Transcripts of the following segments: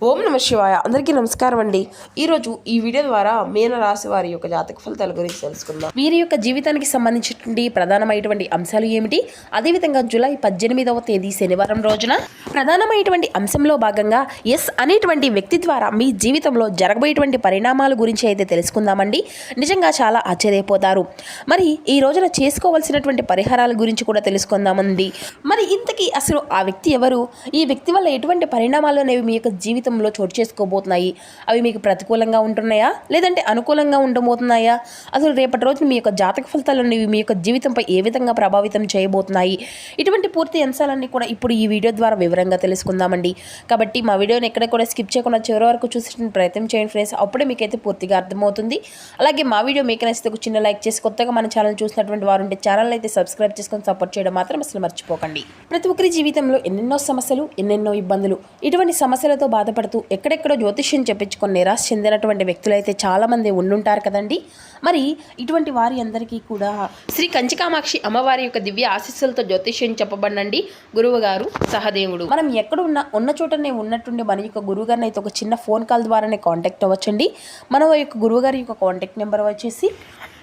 ఓం నమ శివాయ. అందరికీ నమస్కారం అండి. ఈరోజు ఈ వీడియో ద్వారా మీన రాశి వారి యొక్క జాతక ఫలితాల గురించి తెలుసుకుందాం. వీరి యొక్క జీవితానికి సంబంధించినటువంటి ప్రధానమైనటువంటి అంశాలు ఏమిటి, అదేవిధంగా జూలై 18వ తేదీ శనివారం రోజున ప్రధానమైనటువంటి అంశంలో భాగంగా ఎస్ అనేటువంటి వ్యక్తి ద్వారా మీ జీవితంలో జరగబోయేటువంటి పరిణామాల గురించి అయితే తెలుసుకుందామండి. నిజంగా చాలా ఆశ్చర్యపోతారు. మరి ఈ రోజున చేసుకోవాల్సినటువంటి పరిహారాల గురించి కూడా తెలుసుకుందామండి. మరి ఇంతకీ అసలు ఆ వ్యక్తి ఎవరు, ఈ వ్యక్తి వల్ల ఎటువంటి పరిణామాలు అనేవి మీ యొక్క జీవితంలో చోటు చేసుకోబోతున్నాయి, అవి మీకు ప్రతికూలంగా ఉంటున్నాయా లేదంటే అనుకూలంగా ఉండబోతున్నాయా, అసలు రేపటి రోజున మీ యొక్క జాతక ఫలితాలు అనేవి మీ యొక్క జీవితంపై ఏ విధంగా ప్రభావితం చేయబోతున్నాయి, ఇటువంటి పూర్తి అంశాలన్నీ కూడా ఇప్పుడు ఈ వీడియో ద్వారా వివరంగా తెలుసుకుందామండి. కాబట్టి మా వీడియోని ఎక్కడ కూడా స్కిప్ చేయకుండా చివరి వరకు చూసే ప్రయత్నం చేయండి ఫ్రెండ్స్. అప్పుడే మీకైతే పూర్తిగా అర్థమవుతుంది. అలాగే మా వీడియో మీకు నచ్చితే ఒక చిన్న లైక్ చేసి, కొత్తగా మన ఛానల్ చూసినటువంటి వారు ఉంటే ఛానల్ అయితే సబ్స్క్రైబ్ చేసుకొని సపోర్ట్ చేయడం మాత్రం అసలు మర్చిపోకండి. ప్రతి ఒక్కరి జీవితంలో ఎన్నెన్నో సమస్యలు, ఎన్నెన్నో ఇబ్బందులు, ఇటువంటి సమస్యలతో బాధపడుతూ ఎక్కడెక్కడో జ్యోతిష్యం చెప్పించుకొని నిరాశ చెందినటువంటి వ్యక్తులైతే చాలామంది ఉండుంటారు కదండి. మరి ఇటువంటి వారి అందరికీ కూడా శ్రీ కంచికామాక్షి అమ్మవారి యొక్క దివ్య ఆశీస్సులతో జ్యోతిష్యం చెప్పబడినండి గురువు గారు సహదేవుడు. మనం ఎక్కడ ఉన్న చోటనే ఉన్నట్టుండి మన యొక్క గురువు గారిని అయితే ఒక చిన్న ఫోన్ కాల్ ద్వారానే కాంటాక్ట్ అవ్వచ్చండి. మన యొక్క గురువు గారి యొక్క కాంటాక్ట్ నెంబర్ వచ్చేసి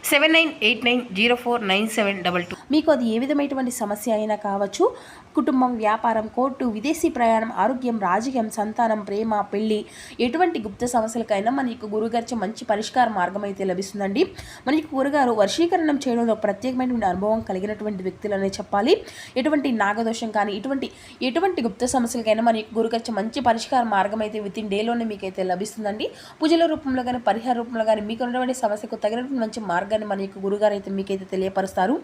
7989049722. మీకు అది ఏ విధమైనటువంటి సమస్య అయినా కావచ్చు, కుటుంబం, వ్యాపారం, కోర్టు, విదేశీ ప్రయాణం, ఆరోగ్యం, రాజకీయం, సంతానం, ప్రేమ, పెళ్లి, ఎటువంటి గుప్త సమస్యలకైనా మన యొక్క గురుగారి మంచి పరిష్కార మార్గం అయితే లభిస్తుందండి. మన యొక్క గురుగారు వర్షీకరణం చేయడంలో ప్రత్యేకమైనటువంటి అనుభవం కలిగినటువంటి వ్యక్తులనే చెప్పాలి. ఎటువంటి నాగదోషం కానీ ఎటువంటి గుప్త సమస్యలకైనా మన యొక్క గురుగారి మంచి పరిష్కార మార్గం అయితే వితిన్ డేలోనే మీకైతే లభిస్తుందండి. పూజల రూపంలో కానీ పరిహార రూపంలో కానీ మీకు ఉన్నటువంటి సమస్యకు తగినటువంటి మంచి మార్గాన్ని మన యొక్క గురుగారు అయితే మీకైతే తెలియపరుస్తారు.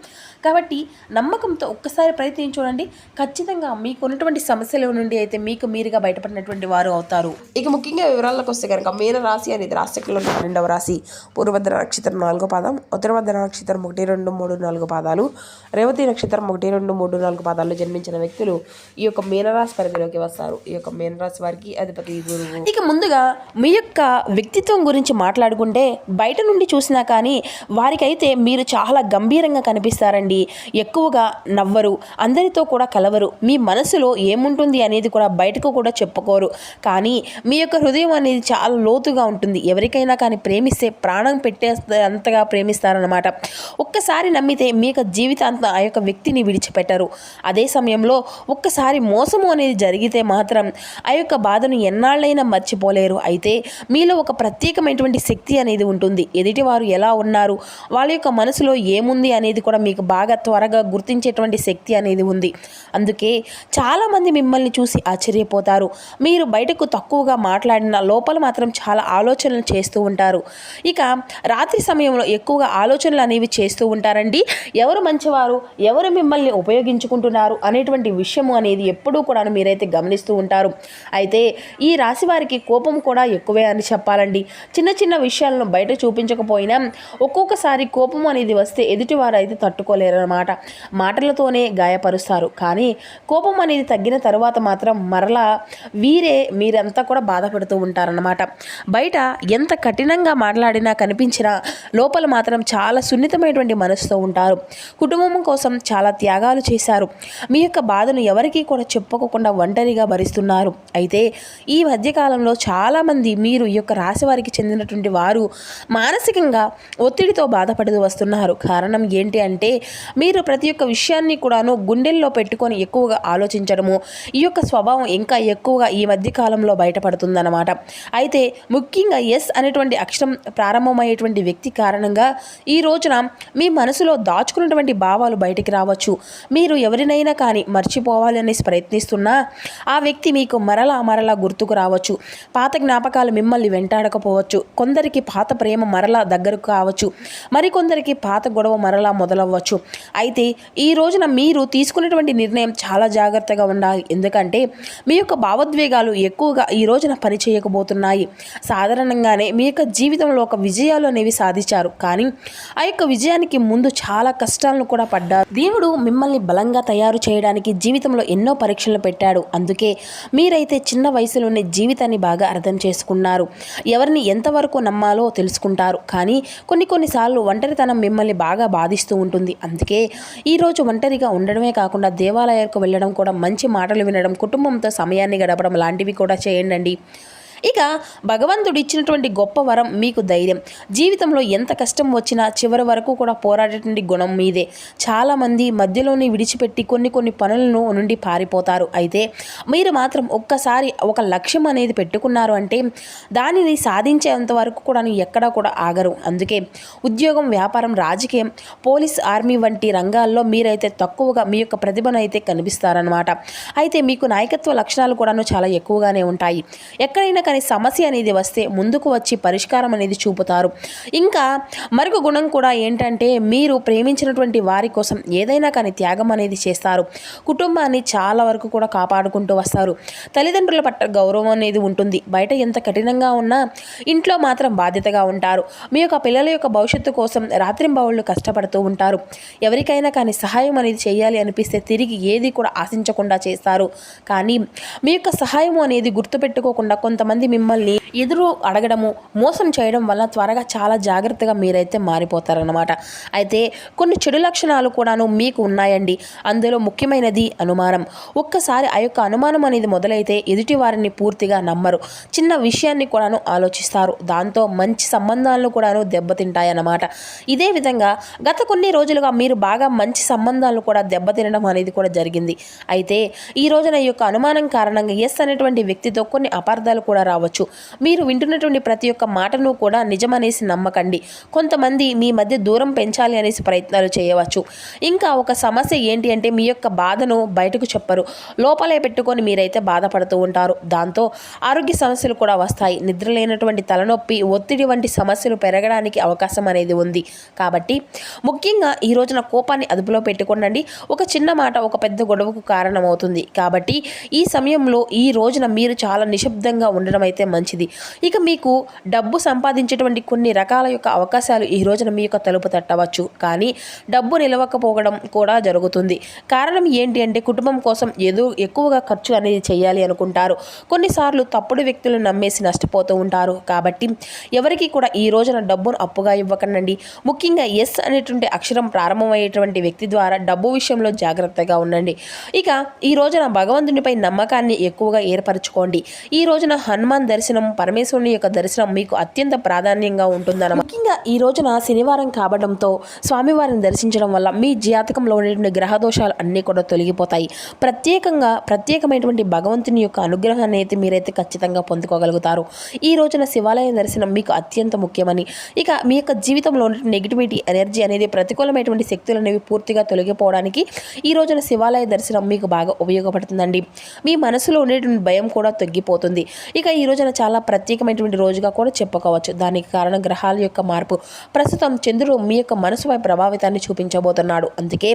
కాబట్టి నమ్మకంతో ఒక్కసారి ప్రయత్నించి చూడండి. ఖచ్చితంగా మీకు ఉన్నటువంటి సమస్యల నుండి అయితే మీకు మీరుగా బయటపడినటువంటి వారు అవుతారు. ఇక ముఖ్యంగా వివరాలకు వస్తే కనుక మీన రాశి అనేది రాశిలో 12వ రాశి. పూర్వభద్ర నక్షత్రం 4వ పాదం, ఉత్తరభద్ర నక్షత్రం 1, 2, 3, 4 పాదాలు, రేవతి నక్షత్రం 1, 2, 3, 4 పాదాల్లో జన్మించిన వ్యక్తులు ఈ యొక్క మీనరాశి పరిధిలోకి వస్తారు. ఈ యొక్క మీనరాశి వారికి అధిపతి గురువు. ఇక ముందుగా మీ యొక్క వ్యక్తిత్వం గురించి మాట్లాడుకుంటే బయట నుండి చూసినా కానీ వారికైతే మీరు చాలా గంభీరంగా కనిపిస్తారండి. ఎక్కువగా నవ్వరు, అందరితో కూడా కలవరు, మీ మనసులో ఏముంటుంది అనేది కూడా బయటకు కూడా చెప్పుకోరు. కానీ మీ యొక్క హృదయం అనేది చాలా లోతుగా ఉంటుంది. ఎవరికైనా కానీ ప్రేమిస్తే ప్రాణం పెట్టేస్తే అంతగా ప్రేమిస్తారనమాట. ఒక్కసారి నమ్మితే మీ యొక్క జీవితాంతం ఆ యొక్క వ్యక్తిని విడిచిపెట్టరు. అదే సమయంలో ఒక్కసారి మోసము అనేది జరిగితే మాత్రం ఆ యొక్క బాధను ఎన్నాళ్ళైనా మర్చిపోలేరు. అయితే మీలో ఒక ప్రత్యేకమైనటువంటి శక్తి అనేది ఉంటుంది. ఎదుటివారు ఎలా ఉన్నారు, వాళ్ళ యొక్క మనసులో ఏముంది అనేది కూడా మీకు బాగా త్వరగా గుర్తించేటువంటి శక్తి అనేది ఉంది. అందుకే చాలామంది మిమ్మల్ని చూసి ఆశ్చర్యపోతారు. మీరు బయటకు తక్కువగా మాట్లాడిన లోపల మాత్రం చాలా ఆలోచనలు చేస్తూ ఉంటారు. ఇక రాత్రి సమయంలో ఎక్కువగా ఆలోచనలు అనేవి చేస్తూ ఉంటారండి. ఎవరు మంచివారు, ఎవరు మిమ్మల్ని ఉపయోగించుకుంటున్నారు అనేటువంటి విషయము అనేది ఎప్పుడూ కూడా మీరైతే గమనిస్తూ ఉంటారు. అయితే ఈ రాశి వారికి కోపం కూడా ఎక్కువే అని చెప్పాలండి. చిన్న చిన్న విషయాలను బయట చూపించకపోయినా ఒక్కొక్కసారి కోపం అనేది వస్తే ఎదుటివారు అయితే తట్టుకోలేరన్నమాట. మాటలతోనే గాయపరుస్తారు. కానీ కోపం అనేది తగ్గిన తర్వాత మాత్రం మరలా మీరంతా కూడా బాధపడుతూ ఉంటారన్నమాట. బయట ఎంత కఠినంగా మాట్లాడినా కనిపించినా లోపల మాత్రం చాలా సున్నితమైనటువంటి మనసుతో ఉంటారు. కుటుంబం కోసం చాలా త్యాగాలు చేశారు. మీ యొక్క బాధను ఎవరికీ కూడా చెప్పుకోకుండా ఒంటరిగా భరిస్తున్నారు. అయితే ఈ మధ్యకాలంలో చాలామంది మీరు ఈ యొక్క రాశి వారికి చెందినటువంటి వారు మానసికంగా ఒత్తిడితో బాధపడుతూ వస్తున్నారు. కారణం ఏంటి అంటే మీరు ప్రతి ఒక్క విషయాన్ని కూడాను గుండెల్లో పెట్టుకొని ఎక్కువగా ఆలోచించడము, ఈ యొక్క స్వభావం ఇంకా ఎక్కువగా ఈ మధ్య కాలంలో బయటపడుతుందన్నమాట. అయితే ముఖ్యంగా ఎస్ అనేటువంటి అక్షరం ప్రారంభమయ్యేటువంటి వ్యక్తి కారణంగా ఈ రోజున మీ మనసులో దాచుకున్నటువంటి భావాలు బయటికి రావచ్చు. మీరు ఎవరినైనా కానీ మర్చిపోవాలి అనేసి ప్రయత్నిస్తున్నా ఆ వ్యక్తి మీకు మరలా గుర్తుకు రావచ్చు. పాత జ్ఞాపకాలు మిమ్మల్ని వెంటాడకపోవచ్చు. కొందరికి పాత ప్రేమ మరలా దగ్గరకు కావచ్చు, మరికొందరికి పాత గొడవ మరలా మొదలవ్వచ్చు. అయితే ఈ రోజున మీరు తీసుకున్నటువంటి నిర్ణయం చాలా జాగ్రత్తగా ఉండాలి. ఎందుకంటే మీ యొక్క భావోద్వేగాలు ఎక్కువగా ఈ రోజున పనిచేయకపోతున్నాయి. సాధారణంగానే మీ యొక్క జీవితంలో ఒక విజయాలు అనేవి సాధించారు. కానీ ఆ యొక్క విజయానికి ముందు చాలా కష్టాలను కూడా పడ్డారు. దేవుడు మిమ్మల్ని బలంగా తయారు చేయడానికి జీవితంలో ఎన్నో పరీక్షలు పెట్టాడు. అందుకే మీరైతే చిన్న వయసులోనే జీవితాన్ని బాగా అర్థం చేసుకున్నారు. ఎవరిని ఎంతవరకు నమ్మాలో తెలుసుకుంటారు. కానీ కొన్నిసార్లు ఒంటరితనం మిమ్మల్ని బాగా బాధిస్తూ ఉంటుంది. అందుకే ఈరోజు ఒంటరిగా ఉండడమే కాకుండా దేవాలయాలకు వెళ్ళడం కూడా, మంచి మాటలు వినడం, కుటుంబంతో సమయాన్ని గడపడం లాంటివి కూడా చేయండి. ఇక భగవంతుడు ఇచ్చినటువంటి గొప్ప వరం మీకు ధైర్యం. జీవితంలో ఎంత కష్టం వచ్చినా చివరి వరకు కూడా పోరాడేటువంటి గుణం మీదే. చాలామంది మధ్యలోనే విడిచిపెట్టి కొన్ని పనులను నుండి పారిపోతారు. అయితే మీరు మాత్రం ఒక్కసారి ఒక లక్ష్యం అనేది పెట్టుకున్నారు అంటే దానిని సాధించేంత వరకు కూడా ఎక్కడా కూడా ఆగరు. అందుకే ఉద్యోగం, వ్యాపారం, రాజకీయం, పోలీస్, ఆర్మీ వంటి రంగాల్లో మీరైతే తక్కువగా మీ యొక్క ప్రతిభను అయితే కనిపిస్తారనమాట. అయితే మీకు నాయకత్వ లక్షణాలు కూడాను చాలా ఎక్కువగానే ఉంటాయి. ఎక్కడైనా కానీ సమస్య అనేది వస్తే ముందుకు వచ్చి పరిష్కారం అనేది చూపుతారు. ఇంకా మరొక గుణం కూడా ఏంటంటే మీరు ప్రేమించినటువంటి వారి కోసం ఏదైనా కానీ త్యాగం అనేది చేస్తారు. కుటుంబాన్ని చాలా వరకు కూడా కాపాడుకుంటూ వస్తారు. తల్లిదండ్రుల పట్ల గౌరవం అనేది ఉంటుంది. బయట ఎంత కఠినంగా ఉన్నా ఇంట్లో మాత్రం బాధ్యతగా ఉంటారు. మీ యొక్క పిల్లల యొక్క భవిష్యత్తు కోసం రాత్రింబవళ్ళు కష్టపడుతూ ఉంటారు. ఎవరికైనా కానీ సహాయం అనేది చేయాలి అనిపిస్తే తిరిగి ఏది కూడా ఆశించకుండా చేస్తారు. కానీ మీ యొక్క సహాయం అనేది గుర్తుపెట్టుకోకుండా కొంతమంది మిమ్మల్ని ఎదురు అడగడము, మోసం చేయడం వల్ల త్వరగా చాలా జాగ్రత్తగా మీరైతే మారిపోతారన్నమాట. అయితే కొన్ని చెడు లక్షణాలు కూడాను మీకు ఉన్నాయండి. అందులో ముఖ్యమైనది అనుమానం. ఒక్కసారి ఆ యొక్క అనుమానం అనేది మొదలైతే ఎదుటి వారిని పూర్తిగా నమ్మరు. చిన్న విషయాన్ని కూడాను ఆలోచిస్తారు. దాంతో మంచి సంబంధాలను కూడాను దెబ్బతింటాయన్నమాట. ఇదే విధంగా గత కొన్ని రోజులుగా మీరు బాగా మంచి సంబంధాలను కూడా దెబ్బతినడం అనేది కూడా జరిగింది. అయితే ఈ రోజున ఈ యొక్క అనుమానం కారణంగా ఎస్ అనేటువంటి వ్యక్తితో కొన్ని అపార్థాలు కూడా రావచ్చు. మీరు వింటున్నటువంటి ప్రతి ఒక్క మాటను కూడా నిజమనేసి నమ్మకండి. కొంతమంది మీ మధ్య దూరం పెంచాలి అనేసి ప్రయత్నాలు చేయవచ్చు. ఇంకా ఒక సమస్య ఏంటి అంటే మీ యొక్క బాధను బయటకు చెప్పరు. లోపలే పెట్టుకొని మీరైతే బాధపడుతూ ఉంటారు. దాంతో ఆరోగ్య సమస్యలు కూడా వస్తాయి. నిద్ర లేనటువంటి తలనొప్పి, ఒత్తిడి వంటి సమస్యలు పెరగడానికి అవకాశం అనేది ఉంది. కాబట్టి ముఖ్యంగా ఈ రోజున కోపాన్ని అదుపులో పెట్టుకోండి. ఒక చిన్న మాట ఒక పెద్ద గొడవకు కారణమవుతుంది. కాబట్టి ఈ సమయంలో ఈ రోజున మీరు చాలా నిశ్శబ్దంగా ఉండడం అయితే మంచిది. ఇక మీకు డబ్బు సంపాదించేటువంటి కొన్ని రకాల యొక్క అవకాశాలు ఈ రోజున మీ యొక్క తలుపు తట్టవచ్చు. కానీ డబ్బు నిలవకపోవడం కూడా జరుగుతుంది. కారణం ఏంటి అంటే కుటుంబం కోసం ఏదో ఎక్కువగా ఖర్చు అనేది చేయాలి అనుకుంటారు. కొన్నిసార్లు తప్పుడు వ్యక్తులను నమ్మేసి నష్టపోతూ ఉంటారు. కాబట్టి ఎవరికి కూడా ఈ రోజున డబ్బును అప్పుగా ఇవ్వకండి. ముఖ్యంగా ఎస్ అనేటువంటి అక్షరం ప్రారంభమయ్యేటువంటి వ్యక్తి ద్వారా డబ్బు విషయంలో జాగ్రత్తగా ఉండండి. ఇక ఈ రోజున భగవంతునిపై నమ్మకాన్ని ఎక్కువగా ఏర్పరచుకోండి. ఈ రోజున హనుమాన్ దర్శనం, పరమేశ్వరుని యొక్క దర్శనం మీకు అత్యంత ప్రాధాన్యంగా ఉంటుందన్నమాట. ముఖ్యంగా ఈ రోజున శనివారం కావడంతో స్వామివారిని దర్శించడం వల్ల మీ జాతకంలో ఉండేటువంటి గ్రహ దోషాలు అన్నీ కూడా తొలగిపోతాయి. ప్రత్యేకమైనటువంటి భగవంతుని యొక్క అనుగ్రహాన్ని అయితే మీరైతే ఖచ్చితంగా పొందుకోగలుగుతారు. ఈ రోజున శివాలయ దర్శనం మీకు అత్యంత ముఖ్యమని, ఇక మీ యొక్క జీవితంలో ఉన్నటువంటి నెగిటివిటీ ఎనర్జీ అనేది, ప్రతికూలమైనటువంటి శక్తులు అనేవి పూర్తిగా తొలగిపోవడానికి ఈ రోజున శివాలయ దర్శనం మీకు బాగా ఉపయోగపడుతుందండి. మీ మనసులో ఉండేటువంటి భయం కూడా తగ్గిపోతుంది. ఇక ఈ రోజున చాలా ప్రత్యేకమైనటువంటి రోజుగా కూడా చెప్పుకోవచ్చు. దానికి కారణం గ్రహాల యొక్క మార్పు. ప్రస్తుతం చంద్రుడు మీ యొక్క మనసుపై ప్రభావితాన్ని చూపించబోతున్నాడు. అందుకే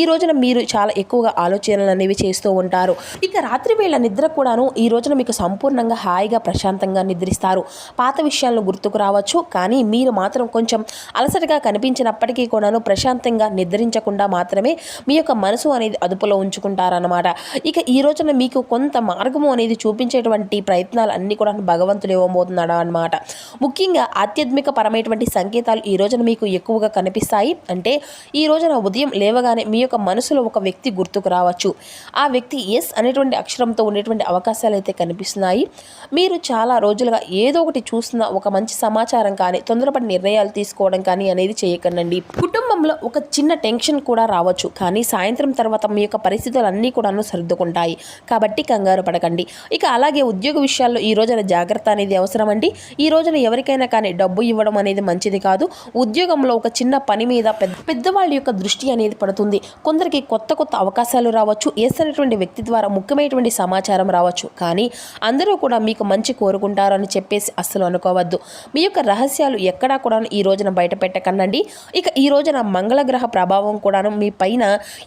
ఈ రోజున మీరు చాలా ఎక్కువగా ఆలోచనలు అనేవి చేస్తూ ఉంటారు. ఇక రాత్రి వేళ నిద్ర కూడాను ఈ రోజున మీకు సంపూర్ణంగా హాయిగా ప్రశాంతంగా నిద్రిస్తారు. పాత విషయాలను గుర్తుకు రావచ్చు. కానీ మీరు మాత్రం కొంచెం అలసటగా కనిపించినప్పటికీ కూడాను ప్రశాంతంగా నిద్రించకుండా మాత్రమే మీ యొక్క మనసు అనేది అదుపులో ఉంచుకుంటారన్నమాట. ఇక ఈ రోజున మీకు కొంత మార్గము అనేది చూపించేటువంటి ప్రయత్నాలు అన్నీ కూడా భగవంతుడు ఇవ్వబోతున్నాడు అన్నమాట. ముఖ్యంగా ఆధ్యాత్మిక పరమైనటువంటి సంకేతాలు ఈ రోజున మీకు ఎక్కువగా కనిపిస్తాయి. అంటే ఈ రోజున ఉదయం లేవగానే మీ యొక్క మనసులో ఒక వ్యక్తి గుర్తుకు రావచ్చు. ఆ వ్యక్తి ఎస్ అనేటువంటి అక్షరంతో ఉండేటువంటి అవకాశాలు అయితే కనిపిస్తున్నాయి. మీరు చాలా రోజులుగా ఏదో ఒకటి చూస్తున్న ఒక మంచి సమాచారం కానీ, తొందరపడి నిర్ణయాలు తీసుకోవడం కానీ అనేది చేయకండి. కుటుంబంలో ఒక చిన్న టెన్షన్ కూడా రావచ్చు. కానీ సాయంత్రం తర్వాత మీ యొక్క పరిస్థితులు అన్నీ కూడా సర్దుకుంటాయి. కాబట్టి కంగారు పడకండి. ఇక అలాగే ఉద్యోగ విషయాల్లో ఈ రోజున జాగ్రత్త అనేది అవసరం అండి. ఈ రోజున ఎవరికైనా కానీ డబ్బు ఇవ్వడం అనేది మంచిది కాదు. ఉద్యోగంలో ఒక చిన్న పని మీద పెద్దవాళ్ళ యొక్క దృష్టి అనేది పడుతుంది. కొందరికి కొత్త అవకాశాలు రావచ్చు. ఎస్ అనేటువంటి వ్యక్తి ద్వారా ముఖ్యమైనటువంటి సమాచారం రావచ్చు. కానీ అందరూ కూడా మీకు మంచి కోరుకుంటారు అని చెప్పేసి అస్సలు అనుకోవద్దు. మీ యొక్క రహస్యాలు ఎక్కడా కూడా ఈ రోజున బయట పెట్టకండి. ఇక ఈ రోజున మంగళగ్రహ ప్రభావం కూడాను మీ పైన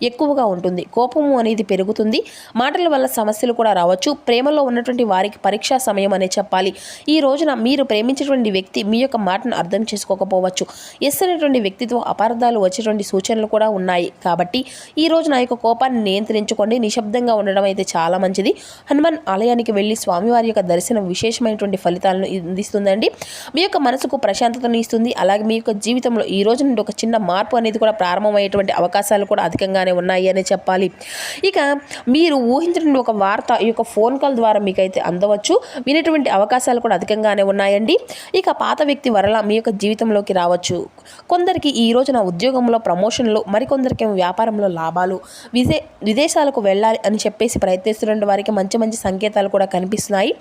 ఎక్కువగా ఉంటుంది. కోపము అనేది పెరుగుతుంది. మాటల వల్ల సమస్యలు కూడా రావచ్చు. ప్రేమలో ఉన్నటువంటి వారికి పరీక్షా సమయం అనే చెప్పాలి. ఈ రోజున మీరు ప్రేమించేటువంటి వ్యక్తి మీ యొక్క మాటను అర్థం చేసుకోకపోవచ్చు. ఎస్ అనేటువంటి వ్యక్తితో అపార్థాలు వచ్చేటువంటి సూచనలు కూడా ఉన్నాయి. కాబట్టి ఈ రోజు నా యొక్క కోపాన్ని నియంత్రించుకోండి. నిశ్శబ్దంగా ఉండడం అయితే చాలా మంచిది. హనుమాన్ ఆలయానికి వెళ్ళి స్వామివారి యొక్క దర్శనం విశేషమైనటువంటి ఫలితాలను అందిస్తుందండి. మీ యొక్క మనసుకు ప్రశాంతతను ఇస్తుంది. అలాగే మీ యొక్క జీవితంలో ఈ రోజు నుండి ఒక చిన్న మార్పు అనేది కూడా ప్రారంభమయ్యేటువంటి అవకాశాలు కూడా అధికంగానే ఉన్నాయి అని చెప్పాలి. ఇక మీరు ఊహించిన ఒక వార్త ఈ యొక్క ఫోన్ కాల్ ద్వారా మీకైతే అందవచ్చు. వినేటువంటి అవకాశాలు కూడా అధికంగానే ఉన్నాయండి. ఇక పాత వ్యక్తి వరలా మీ యొక్క జీవితంలోకి రావచ్చు. కొందరికి ఈ రోజున ఉద్యోగంలో ప్రమోషన్లు, మరికొందరికేమో వ్యాపారంలో లాభాలు, విదేశాలకు వెళ్ళాలి అని చెప్పేసి ప్రయత్నిస్తున్న వారికి మంచి మంచి సంకేతాలు కూడా కనిపిస్తున్నాయి.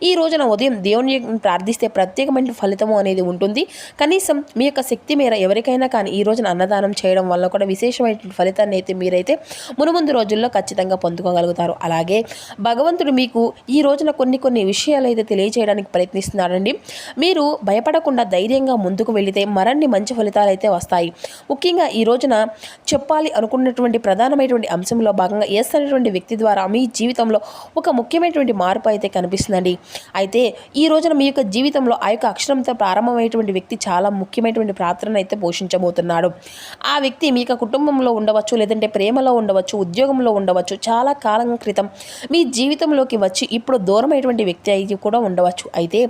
ఈ రోజున ఉదయం దేవుని ప్రార్థిస్తే ప్రత్యేకమైన ఫలితము అనేది ఉంటుంది. కనీసం మీ యొక్క శక్తి మేర ఎవరికైనా కానీ ఈ రోజున అన్నదానం చేయడం వల్ల కూడా విశేషమైన ఫలితాన్ని అయితే మీరైతే మునుముందు రోజుల్లో ఖచ్చితంగా పొందుకోగలుగుతారు. అలాగే భగవంతుడు మీకు ఈ రోజున కొన్ని విషయాలు అయితే తెలియజేయడానికి ప్రయత్నిస్తున్నాడండి. మీరు భయపడకుండా ధైర్యంగా ముందుకు వెళితే మరిన్ని మంచి ఫలితాలు అయితే వస్తాయి. ముఖ్యంగా ఈ రోజున చెప్పాలి అనుకున్నటువంటి ప్రధానమైనటువంటి అంశంలో భాగంగా ఎస్ అనేటువంటి వ్యక్తి ద్వారా మీ జీవితంలో ఒక ముఖ్యమైనటువంటి మార్పు అయితే కనిపిస్తుందండి. అయితే ఈ రోజున మీ యొక్క జీవితంలో ఆ యొక్క అక్షరంతో ప్రారంభమైనటువంటి వ్యక్తి చాలా ముఖ్యమైనటువంటి పాత్రను అయితే పోషించబోతున్నాడు. ఆ వ్యక్తి మీ యొక్క కుటుంబంలో ఉండవచ్చు, లేదంటే ప్రేమలో ఉండవచ్చు, ఉద్యోగంలో ఉండవచ్చు, చాలా కాలం క్రితం మీ జీవితంలోకి వచ్చి ఇప్పుడు దూరమైనటువంటి వ్యక్తి అయితే కూడా ఉండవచ్చు. అయితే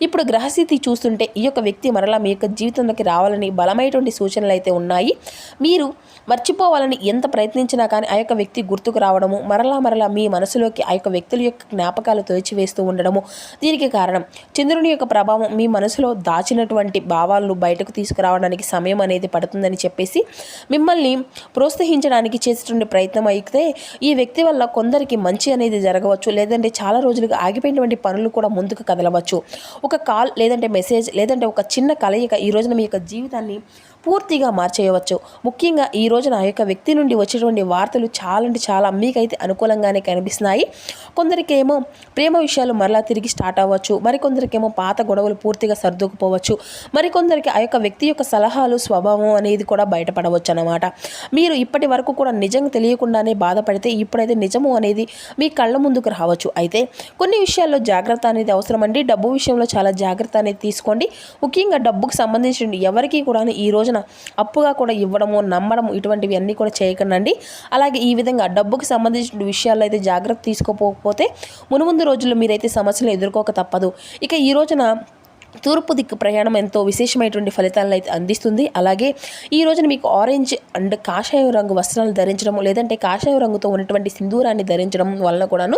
ఇప్పుడు గ్రహస్థితి చూస్తుంటే ఈ యొక్క వ్యక్తి మరలా మీ యొక్క జీవితంలోకి రావాలని బలమైనటువంటి సూచనలు అయితే ఉన్నాయి. మీరు మర్చిపోవాలని ఎంత ప్రయత్నించినా కానీ ఆ యొక్క వ్యక్తి గుర్తుకు రావడము, మరలా మీ మనసులోకి ఆ యొక్క వ్యక్తుల యొక్క జ్ఞాపకాలు తోచివేస్తూ ఉండడము దీనికి కారణం. చంద్రుని యొక్క ప్రభావం మీ మనసులో దాచినటువంటి భావాలను బయటకు తీసుకురావడానికి సమయం అనేది పడుతుందని చెప్పేసి మిమ్మల్ని ప్రోత్సహించడానికి చేసేటువంటి ప్రయత్నం అయితే ఈ వ్యక్తి వల్ల కొందరికి మంచి అనేది జరగవచ్చు, లేదంటే చాలా రోజులుగా ఆగిపోయినటువంటి పనులు కూడా ముందుకు కదలవచ్చు. ఒక కాల్, లేదంటే మెసేజ్, లేదంటే ఒక చిన్న కలయిక ఈ రోజున మీ యొక్క జీవితాన్ని పూర్తిగా మార్చేయవచ్చు. ముఖ్యంగా ఈ రోజున ఆ యొక్క వ్యక్తి నుండి వచ్చేటువంటి వార్తలు చాలా మీకైతే అనుకూలంగానే కనిపిస్తున్నాయి. కొందరికేమో ప్రేమ విషయాలు మరలా తిరిగి స్టార్ట్ అవ్వచ్చు, మరికొందరికేమో పాత గొడవలు పూర్తిగా సర్దుకుపోవచ్చు, మరికొందరికి ఆ యొక్క వ్యక్తి యొక్క సలహాలు, స్వభావం అనేది కూడా బయటపడవచ్చు అన్నమాట. మీరు ఇప్పటి వరకు కూడా నిజంగా తెలియకుండానే బాధపడితే ఇప్పుడైతే నిజము అనేది మీ కళ్ళ ముందుకు రావచ్చు. అయితే కొన్ని విషయాల్లో జాగ్రత్త అనేది అవసరమండి. డబ్బు విషయంలో చాలా జాగ్రత్త అనేది తీసుకోండి. ముఖ్యంగా డబ్బుకు సంబంధించిన ఎవరికి కూడా ఈ రోజున అప్పుగా కూడా ఇవ్వడము, నమ్మడము ఇటువంటివి అన్నీ కూడా చేయకండి. అలాగే ఈ విధంగా డబ్బుకు సంబంధించిన విషయాల్లో అయితే జాగ్రత్త తీసుకోకపోతే మునుముందు రోజుల్లో మీరైతే సమస్యలు ఎదుర్కోక తప్పదు. ఇక ఈ రోజున తూర్పు దిక్కు ప్రయాణం ఎంతో విశేషమైనటువంటి ఫలితాలను అయితే అందిస్తుంది. అలాగే ఈ రోజున మీకు ఆరెంజ్ అండ్ కాషాయం రంగు వస్త్రాలు ధరించడం, లేదంటే కాషాయం రంగుతో ఉన్నటువంటి సింధూరాన్ని ధరించడం వలన కూడాను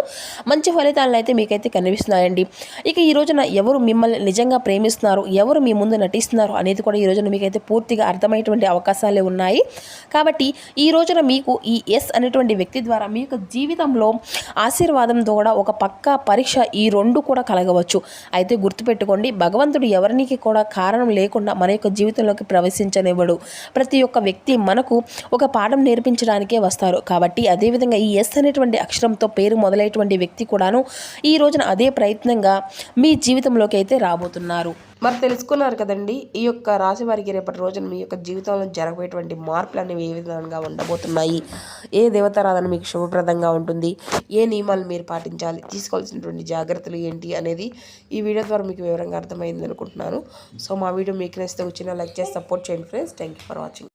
మంచి ఫలితాలను అయితే మీకైతే కనిపిస్తున్నాయండి. ఇక ఈ రోజున ఎవరు మిమ్మల్ని నిజంగా ప్రేమిస్తున్నారు, ఎవరు మీ ముందు నటిస్తున్నారు అనేది కూడా ఈ రోజున మీకైతే పూర్తిగా అర్థమయ్యేటువంటి అవకాశాలే ఉన్నాయి. కాబట్టి ఈ రోజున మీకు ఈ ఎస్ అనేటువంటి వ్యక్తి ద్వారా మీ యొక్క జీవితంలో ఆశీర్వాదంతో కూడా ఒక పక్కా పరీక్ష ఈ రెండు కూడా కలగవచ్చు. అయితే గుర్తుపెట్టుకోండి, భగవంతుడు ఎవరికి కూడా కారణం లేకుండా మన యొక్క జీవితంలోకి ప్రవేశించనివ్వడు. ప్రతి ఒక్క వ్యక్తి మనకు ఒక పాఠం నేర్పించడానికే వస్తారు. కాబట్టి అదేవిధంగా ఈ ఎస్ అనేటువంటి అక్షరంతో పేరు మొదలైనటువంటి వ్యక్తి కూడాను ఈ రోజున అదే ప్రయత్నంగా మీ జీవితంలోకి అయితే రాబోతున్నారు. మరి తెలుసుకున్నారు కదండి, ఈ యొక్క రాశి వారికి రేపటి రోజున మీ యొక్క జీవితంలో జరగబోయేటువంటి మార్పులు అనేవి ఏ విధంగా ఉండబోతున్నాయి, ఏ దేవతారాధన మీకు శుభప్రదంగా ఉంటుంది, ఏ నియమాలు మీరు పాటించాలి, తీసుకోవాల్సినటువంటి జాగ్రత్తలు ఏంటి అనేది ఈ వీడియో ద్వారా మీకు వివరంగా అర్థమైంది అనుకుంటున్నాను. సో మా వీడియో మీకు నచ్చితే వచ్చిన లైక్ చేసి సపోర్ట్ చేయండి friends. Thank you for watching.